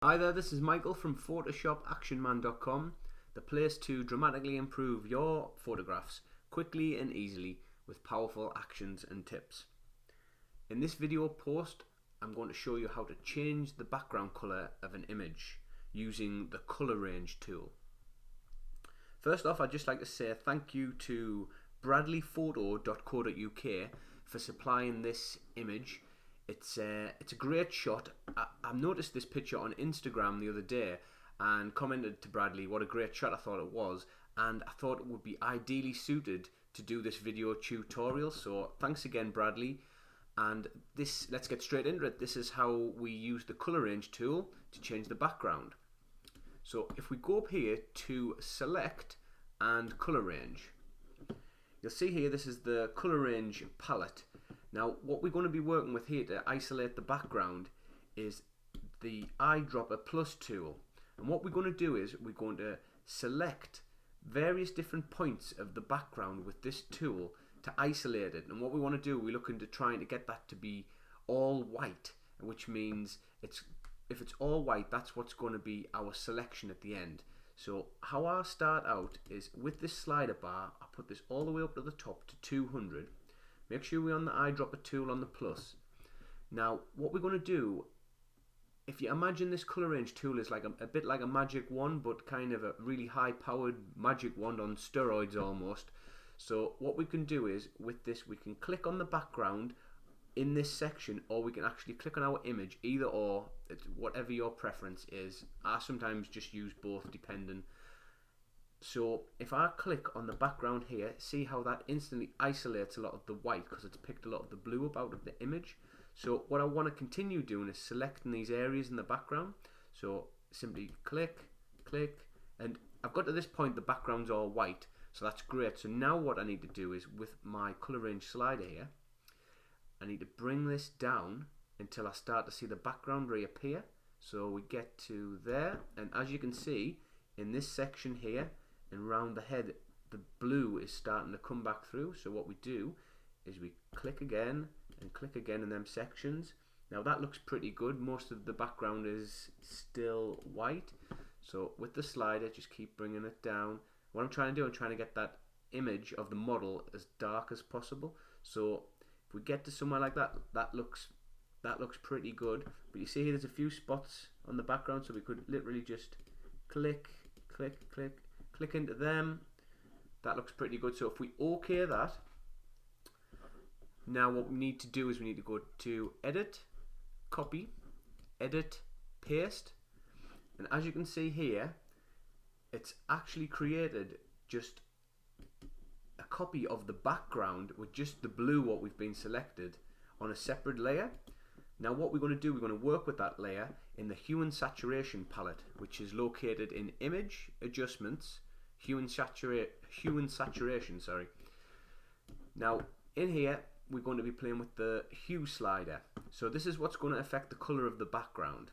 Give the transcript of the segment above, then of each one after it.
Hi there, this is Michael from PSActionman.com, the place to dramatically improve your photographs quickly and easily with powerful actions and tips. In this video post, I'm going to show you how to change the background color of an image using the color range tool. First off, I'd just like to say thank you to bradleyphoto.co.uk for supplying this image. It's a great shot. I noticed this picture on Instagram the other day and commented to Bradley what a great shot I thought it was, and I thought it would be ideally suited to do this video tutorial. So thanks again, Bradley. And let's get straight into it. This is how we use the color range tool to change the background. So if we go up here to select and color range, you'll see here this is the color range palette. Now what we're going to be working with here to isolate the background is the eyedropper plus tool, and what we're going to do is we're going to select various different points of the background with this tool to isolate it. And what we want to do, we're looking to trying to get that to be all white, which means if it's all white, that's what's going to be our selection at the end. So how I start out is with this slider bar, I put this all the way up to the top to 200. Make sure we're on the eyedropper tool on the plus. Now what we're going to do, if you imagine this color range tool is like a bit like a magic wand, but kind of a really high powered magic wand on steroids almost. So what we can do is with this we can click on the background in this section, or we can actually click on our image, either or, it's whatever your preference is. I sometimes just use both depending. So if I click on the background here, see how that instantly isolates a lot of the white because it's picked a lot of the blue up out of the image. So what I want to continue doing is selecting these areas in the background. So simply click, click, and I've got to this point the background's all white, so that's great. So now what I need to do is with my color range slider here, I need to bring this down until I start to see the background reappear. So we get to there, and as you can see in this section here and round the head, the blue is starting to come back through. So what we do is we click again and click again in them sections. Now that looks pretty good. Most of the background is still white. So with the slider, just keep bringing it down. What I'm trying to do, I'm trying to get that image of the model as dark as possible. So if we get to somewhere like that, that looks pretty good. But you see here there's a few spots on the background, so we could literally just click, click, click, click into them. That looks pretty good. So if we OK that, now what we need to do is we need to go to edit, copy, edit, paste, and as you can see here, it's actually created just a copy of the background with just the blue what we've been selected on a separate layer. Now what we're going to do, we're going to work with that layer in the hue and saturation palette, which is located in image adjustments, hue and saturation, sorry. Now in here we're going to be playing with the hue slider. So this is what's going to affect the color of the background.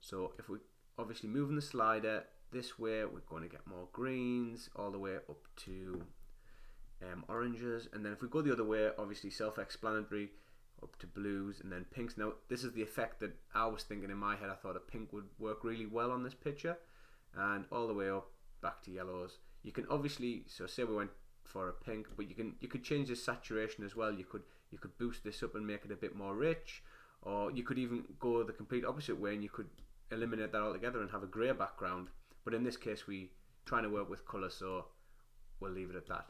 So if we obviously moving the slider this way, we're going to get more greens all the way up to oranges, and then if we go the other way, obviously self-explanatory, up to blues and then pinks. Now this is the effect that I was thinking in my head. I thought a pink would work really well on this picture, and all the way up back to yellows. You can obviously, so say we went for a pink, but you could change the saturation as well. You could boost this up and make it a bit more rich, or you could even go the complete opposite way and you could eliminate that altogether and have a grey background. But in this case we trying to work with colour, so we'll leave it at that.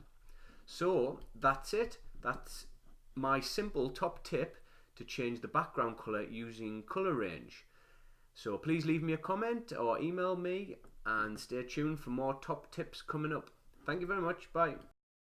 So that's it. That's my simple top tip to change the background colour using color range. So please leave me a comment or email me, and stay tuned for more top tips coming up. Thank you very much. Bye.